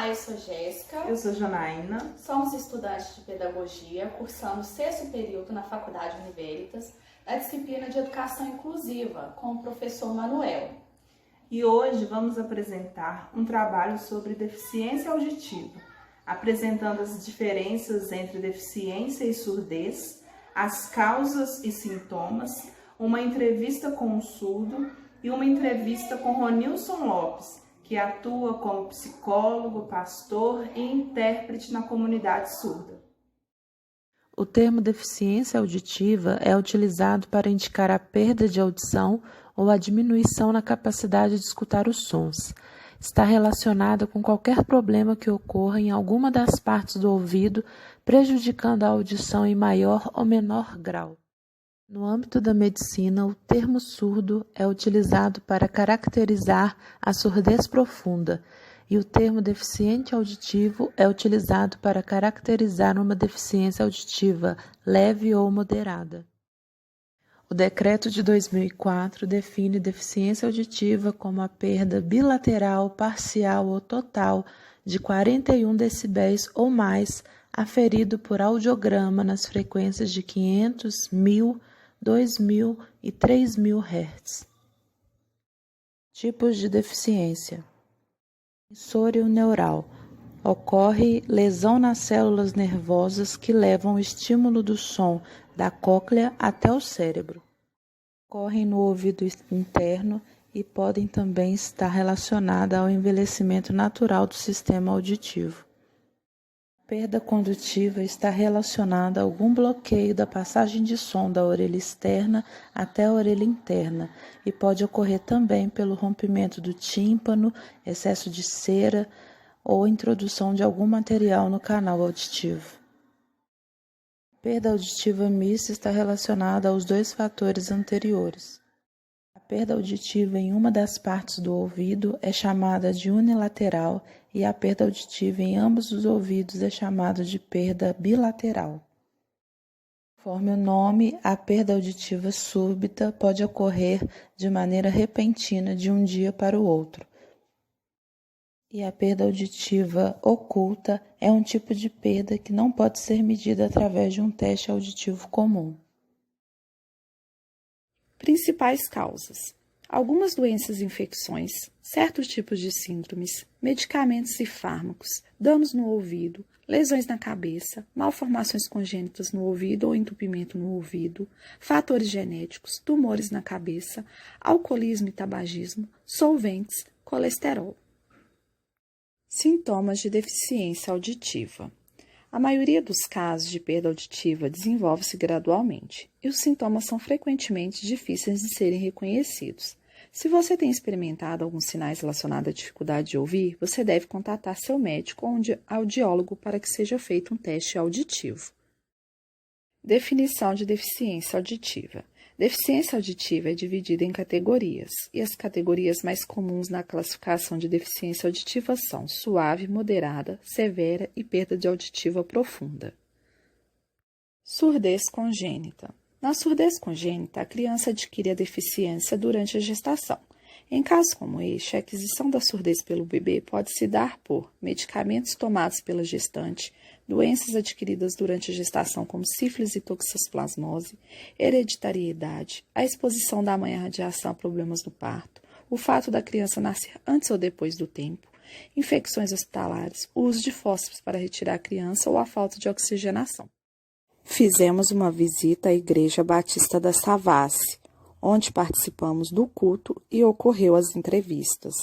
eu sou Jéssica. Eu sou Janaína. Somos estudantes de pedagogia, cursando o 6º período na Faculdade Univeritas, da disciplina de Educação Inclusiva, com o professor Manuel. E hoje vamos apresentar um trabalho sobre deficiência auditiva, apresentando as diferenças entre deficiência e surdez, as causas e sintomas, uma entrevista com um surdo e uma entrevista com Ronilson Lopes, que atua como psicólogo, pastor e intérprete na comunidade surda. O termo deficiência auditiva é utilizado para indicar a perda de audição ou a diminuição na capacidade de escutar os sons. Está relacionada com qualquer problema que ocorra em alguma das partes do ouvido, prejudicando a audição em maior ou menor grau. No âmbito da medicina, o termo surdo é utilizado para caracterizar a surdez profunda, e o termo deficiente auditivo é utilizado para caracterizar uma deficiência auditiva leve ou moderada. O decreto de 2004 define deficiência auditiva como a perda bilateral, parcial ou total de 41 decibéis ou mais, aferido por audiograma nas frequências de 500, 1000, 2000 e 3000 Hz. Tipos de deficiência. Sensório neural. Ocorre lesão nas células nervosas que levam o estímulo do som da cóclea até o cérebro. Ocorrem no ouvido interno e podem também estar relacionadas ao envelhecimento natural do sistema auditivo. A perda condutiva está relacionada a algum bloqueio da passagem de som da orelha externa até a orelha interna e pode ocorrer também pelo rompimento do tímpano, excesso de cera ou introdução de algum material no canal auditivo. A perda auditiva mista está relacionada aos dois fatores anteriores. A perda auditiva em uma das partes do ouvido é chamada de unilateral e a perda auditiva em ambos os ouvidos é chamada de perda bilateral. Conforme o nome, a perda auditiva súbita pode ocorrer de maneira repentina de um dia para o outro. E a perda auditiva oculta é um tipo de perda que não pode ser medida através de um teste auditivo comum. Principais causas: algumas doenças e infecções, certos tipos de síndromes, medicamentos e fármacos, danos no ouvido, lesões na cabeça, malformações congênitas no ouvido ou entupimento no ouvido, fatores genéticos, tumores na cabeça, alcoolismo e tabagismo, solventes, colesterol. Sintomas de deficiência auditiva. A maioria dos casos de perda auditiva desenvolve-se gradualmente, e os sintomas são frequentemente difíceis de serem reconhecidos. Se você tem experimentado alguns sinais relacionados à dificuldade de ouvir, você deve contatar seu médico ou audiólogo para que seja feito um teste auditivo. Definição de deficiência auditiva. Deficiência auditiva é dividida em categorias, e as categorias mais comuns na classificação de deficiência auditiva são suave, moderada, severa e perda de auditiva profunda. Surdez congênita. Na surdez congênita, a criança adquire a deficiência durante a gestação. Em casos como este, a aquisição da surdez pelo bebê pode se dar por medicamentos tomados pela gestante, doenças adquiridas durante a gestação como sífilis e toxoplasmose, hereditariedade, a exposição da mãe à radiação a problemas no parto, o fato da criança nascer antes ou depois do tempo, infecções hospitalares, o uso de fósforos para retirar a criança ou a falta de oxigenação. Fizemos uma visita à Igreja Batista da Savassi, onde participamos do culto e ocorreu as entrevistas.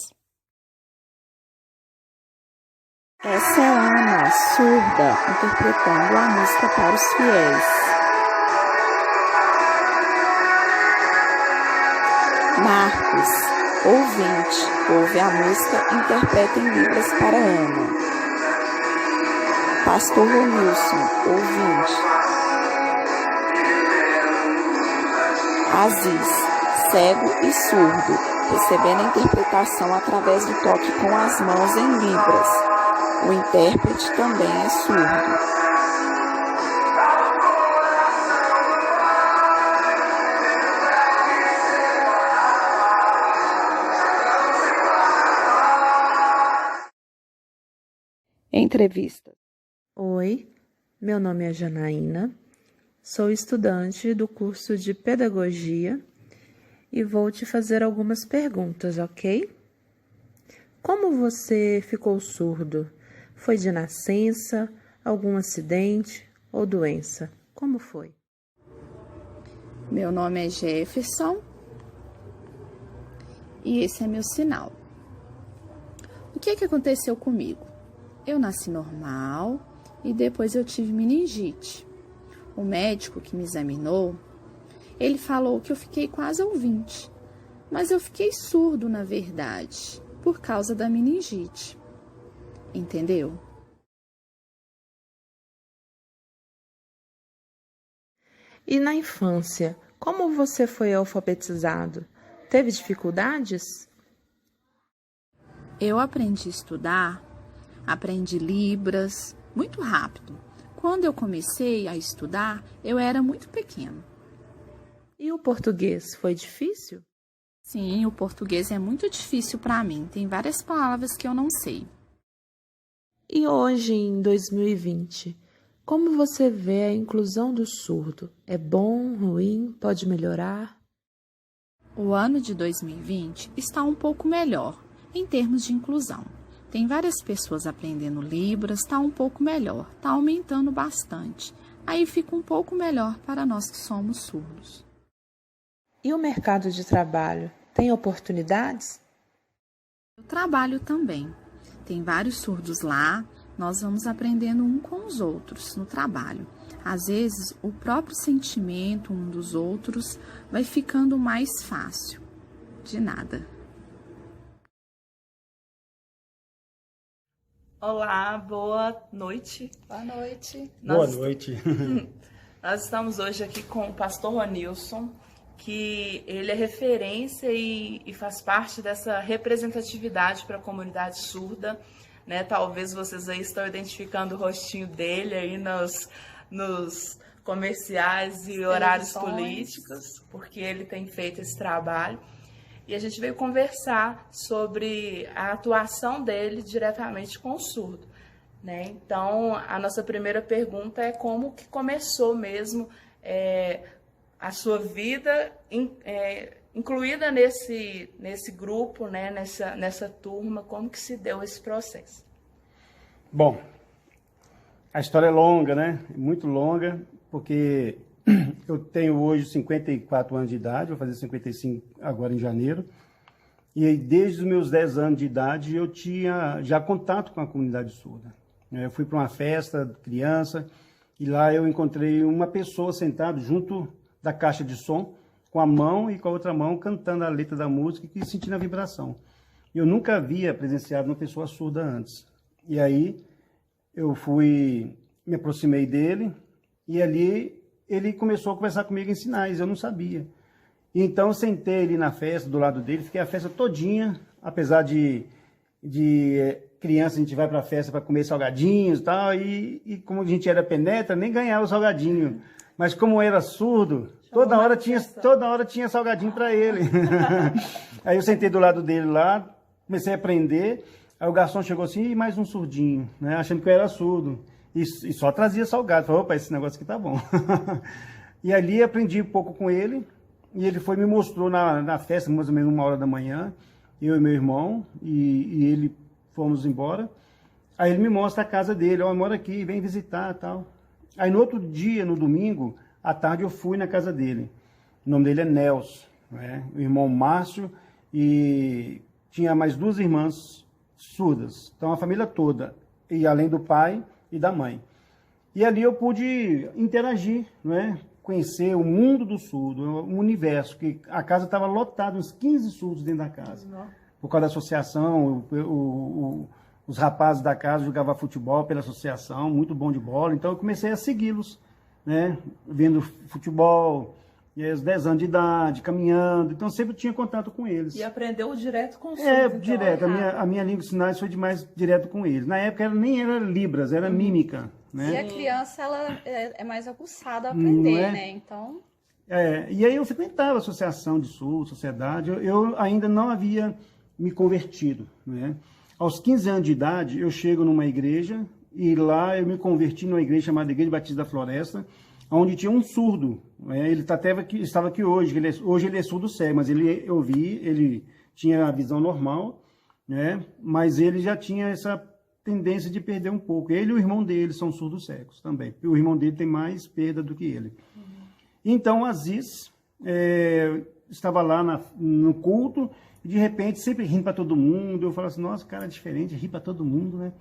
Essa é a Ana, surda, interpretando a música para os fiéis. Marcos, ouvinte, ouve a música e interpreta em Libras para Ana. Pastor Ronilson, ouvinte. Aziz, cego e surdo, recebendo a interpretação através do toque com as mãos em Libras. O intérprete também é surdo. Entrevista. Oi, meu nome é Janaína, sou estudante do curso de Pedagogia e vou te fazer algumas perguntas, ok? Como você ficou surdo? Foi de nascença, algum acidente ou doença? Como foi? Meu nome é Jefferson e esse é meu sinal. O que aconteceu comigo? Eu nasci normal e depois eu tive meningite. O médico que me examinou, ele falou que eu fiquei quase ouvinte, mas eu fiquei surdo, na verdade, por causa da meningite. Entendeu? E na infância, como você foi alfabetizado? Teve dificuldades? Eu aprendi a estudar, aprendi Libras muito rápido. Quando eu comecei a estudar, eu era muito pequeno. E o português foi difícil? Sim, o português é muito difícil para mim. Tem várias palavras que eu não sei. E hoje, em 2020, como você vê a inclusão do surdo? É bom, ruim, pode melhorar? O ano de 2020 está um pouco melhor em termos de inclusão. Tem várias pessoas aprendendo Libras, está um pouco melhor, está aumentando bastante. Aí fica um pouco melhor para nós que somos surdos. E o mercado de trabalho? Tem oportunidades? Eu trabalho também. Tem vários surdos lá, nós vamos aprendendo um com os outros no trabalho. Às vezes, o próprio sentimento um dos outros vai ficando mais fácil. De nada. Olá, boa noite. Boa noite. Boa noite. Nós estamos hoje aqui com o pastor Ronilson, que ele é referência e faz parte dessa representatividade para a comunidade surda, né? Talvez vocês aí estão identificando o rostinho dele aí nos comerciais e horários políticos, porque ele tem feito esse trabalho. E a gente veio conversar sobre a atuação dele diretamente com o surdo, né? Então, a nossa primeira pergunta é como que começou mesmo a sua vida incluída nesse grupo, né? nessa turma, como que se deu esse processo? Bom, a história é longa, né? Muito longa, porque eu tenho hoje 54 anos de idade, vou fazer 55 agora em janeiro. E aí, desde os meus 10 anos de idade, eu tinha já contato com a comunidade surda. Eu fui para uma festa, criança, e lá eu encontrei uma pessoa sentada junto da caixa de som, com a mão e com a outra mão cantando a letra da música e sentindo a vibração. Eu nunca havia presenciado uma pessoa surda antes. E aí eu me aproximei dele e ali ele começou a conversar comigo em sinais, eu não sabia. E então eu sentei ali na festa, do lado dele, fiquei a festa todinha, apesar de criança, a gente vai para a festa para comer salgadinhos e tal, e como a gente era penetra, nem ganhava o salgadinho. Mas como eu era surdo, toda hora tinha salgadinho para ele. Aí eu sentei do lado dele lá, comecei a aprender, aí o garçom chegou assim, e mais um surdinho, né, achando que eu era surdo. E só trazia salgado. Falei, opa, esse negócio aqui tá bom. E ali aprendi um pouco com ele, e ele me mostrou na festa, mais ou menos 1h da manhã, eu e meu irmão, e ele fomos embora. Aí ele me mostra a casa dele, ó, eu moro aqui, vem visitar e tal. Aí no outro dia, no domingo, à tarde eu fui na casa dele. O nome dele é Nelson, né? O irmão Márcio, e tinha mais 2 irmãs surdas. Então a família toda, e além do pai e da mãe. E ali eu pude interagir, né? Conhecer o mundo do surdo, o universo, que a casa estava lotada, uns 15 surdos dentro da casa. Por causa da associação, os rapazes da casa jogavam futebol pela associação, muito bom de bola, então eu comecei a segui-los, né? Vendo futebol, e aos 10 anos de idade, caminhando, então sempre tinha contato com eles. E aprendeu direto com o surdo? Então, direto, a minha língua de sinais foi demais direto com eles. Na época nem era Libras, era mímica, né? E a criança, ela é mais aguçada a aprender, né? Então... E aí eu frequentava a associação de surdos, sociedade, eu ainda não havia me convertido, né? Aos 15 anos de idade, eu chego numa igreja e lá eu me converti numa igreja chamada Igreja Batista da Floresta, onde tinha um surdo. Ele estava aqui hoje. Hoje ele é surdo cego, mas eu vi, ele tinha a visão normal, né? Mas ele já tinha essa tendência de perder um pouco. Ele e o irmão dele são surdos cegos também. O irmão dele tem mais perda do que ele. Então, Aziz estava lá no culto, e de repente, sempre rindo para todo mundo. Eu falo assim, nossa, cara, é diferente, ri para todo mundo, né?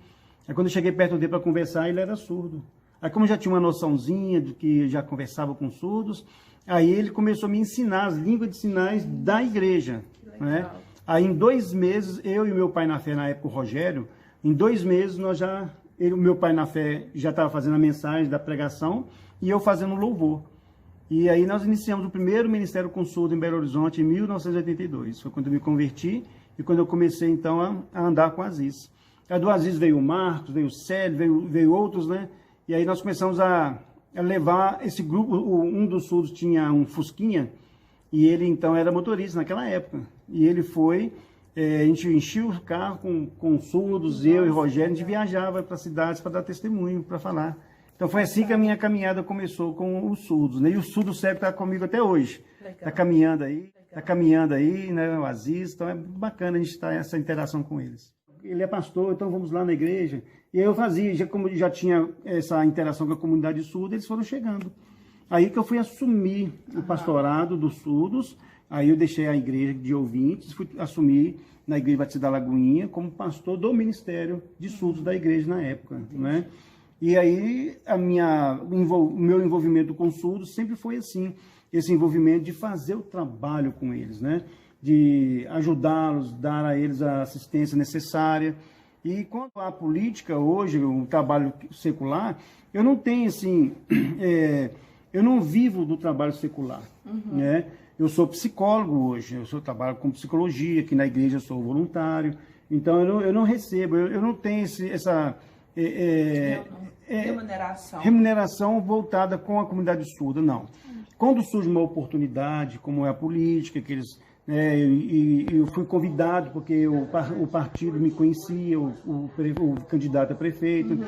Aí quando eu cheguei perto dele para conversar, ele era surdo. Aí como eu já tinha uma noçãozinha de que já conversava com surdos, aí ele começou a me ensinar as línguas de sinais da igreja, né? Aí em 2 meses, eu e meu pai na fé, na época o Rogério, em 2 meses o meu pai na fé já estava fazendo a mensagem da pregação e eu fazendo louvor. E aí nós iniciamos o primeiro Ministério com Surdo em Belo Horizonte em 1982. Foi quando eu me converti e quando eu comecei então a andar com Aziz. A do Aziz veio o Marcos, veio o Célio, veio outros, né? E aí nós começamos a levar esse grupo. Um dos surdos tinha um Fusquinha e ele então era motorista naquela época. E ele foi, a gente enchia o carro com surdos, eu e Rogério, a gente viajava para cidades para dar testemunho, para falar. Então foi assim que a minha caminhada começou com os surdos, né? E o surdo cego está comigo até hoje. Está caminhando aí, né? O Aziz, então é bacana a gente estar essa interação com eles. Ele é pastor, então vamos lá na igreja. E aí eu fazia, como já tinha essa interação com a comunidade surda, eles foram chegando. Aí que eu fui assumir o pastorado dos surdos, aí eu deixei a igreja de ouvintes, fui assumir na Igreja Batista da Lagoinha como pastor do Ministério de Surdos da igreja na época, né? E aí o meu envolvimento com surdos sempre foi assim, esse envolvimento de fazer o trabalho com eles, né? De ajudá-los, dar a eles a assistência necessária. E quanto à política, hoje, o trabalho secular, eu não tenho assim, eu não vivo do trabalho secular, né? Eu sou psicólogo hoje, eu trabalho com psicologia, aqui na igreja eu sou voluntário, então eu não recebo, eu não tenho essa remuneração voltada com a comunidade surda, não. Quando surge uma oportunidade, como é a política, que eles... e eu fui convidado porque o partido me conhecia, o candidato a prefeito.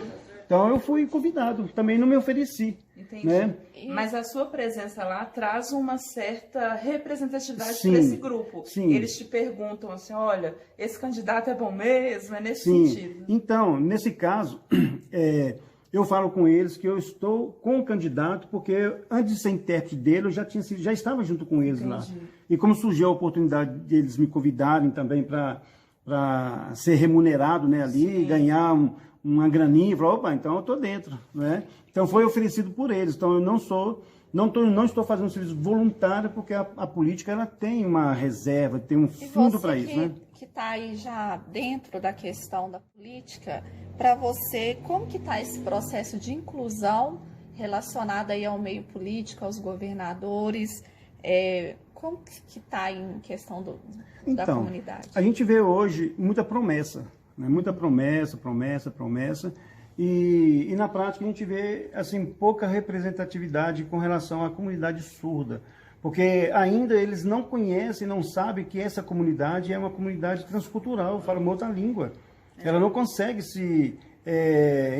Então eu fui convidado, também não me ofereci. Entendi. Né? Mas a sua presença lá traz uma certa representatividade Sim, para esse grupo. sim. Eles te perguntam assim, olha, esse candidato é bom mesmo, é nesse Sim. sentido. Então, nesse caso, eu falo com eles que eu estou com o candidato, porque antes de ser intérprete dele, eu já estava junto com eles. Entendi. Lá. E como surgiu a oportunidade de eles me convidarem também para ser remunerado, né, ali, sim, ganhar uma graninha, eu falei, opa, então eu estou dentro, né? Então foi oferecido por eles. Então eu não estou fazendo um serviço voluntário, porque a política ela tem uma reserva, tem um fundo para isso, né? Que está aí já dentro da questão da política, para você, como que está esse processo de inclusão relacionado aí ao meio político, aos governadores? Como que está aí em questão da comunidade? A gente vê hoje muita promessa, né? Muita promessa. E na prática a gente vê assim, pouca representatividade com relação à comunidade surda. Porque ainda eles não conhecem, não sabem que essa comunidade é uma comunidade transcultural, fala uma outra língua. Ela não consegue se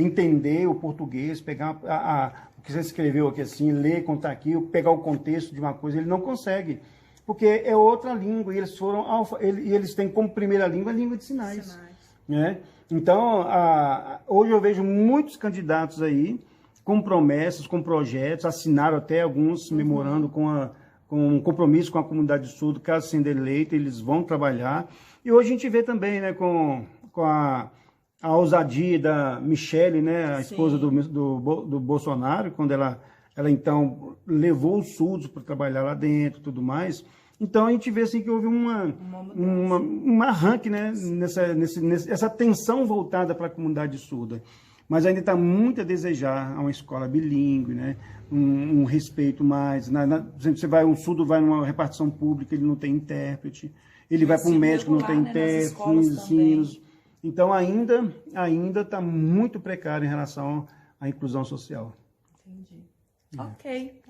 entender o português, pegar o que você escreveu aqui assim, ler, contar aqui, pegar o contexto de uma coisa, ele não consegue. Porque é outra língua, e eles têm como primeira língua a língua de sinais. Né? Então, hoje eu vejo muitos candidatos aí com promessas, com projetos, assinaram até alguns memorando com um compromisso com a comunidade surda, caso sendo eleito, eles vão trabalhar. E hoje a gente vê também, né, com a ousadia da Michele, né, a esposa do Bolsonaro, quando ela então levou os surdos para trabalhar lá dentro e tudo mais. Então a gente vê assim, que houve um arranque, né, nessa tensão voltada para a comunidade surda. Mas ainda está muito a desejar a uma escola bilíngue, né, um respeito mais. Por exemplo, um surdo vai numa repartição pública, ele não tem intérprete. Ele vai para um médico, não tem intérprete, ensinos. Então ainda está muito precário em relação à inclusão social. Entendi. Ok.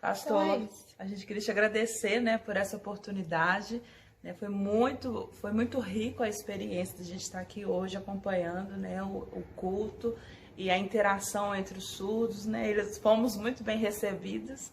Pastor, a gente queria te agradecer, né, por essa oportunidade né? Foi muito rico a experiência de a gente estar aqui hoje acompanhando, né, o culto e a interação entre os surdos, né? Eles fomos muito bem recebidos.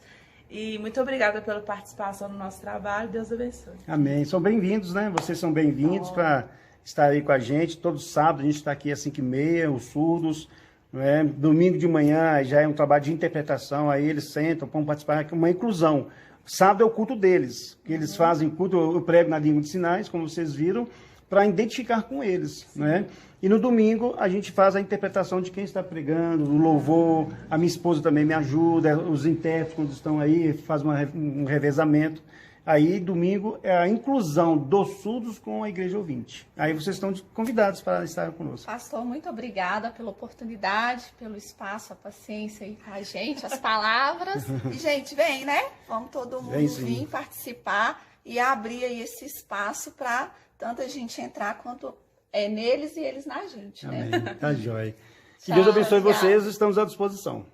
E muito obrigada pela participação no nosso trabalho. Deus abençoe. Amém. São bem-vindos, né? Vocês são bem-vindos para estar aí com a gente. Todo sábado a gente está aqui às 5h30, os surdos. Né? Domingo de manhã já é um trabalho de interpretação. Aí eles sentam, vão participar, uma inclusão. Sábado é o culto deles, que eles fazem culto, eu prego na língua de sinais, como vocês viram, para identificar com eles, né? E no domingo a gente faz a interpretação de quem está pregando, o louvor, a minha esposa também me ajuda, os intérpretes quando estão aí, faz um revezamento. Aí domingo é a inclusão dos surdos com a igreja ouvinte. Aí vocês estão convidados para estar conosco. Pastor, muito obrigada pela oportunidade, pelo espaço, a paciência aí com a gente, as palavras. E, gente, vem, né? Vamos todo mundo vir participar e abrir aí esse espaço para tanta gente entrar quanto neles e eles na gente, né? Amém. Tá jóia. Que Tchau, Deus abençoe obrigada. vocês, estamos à disposição.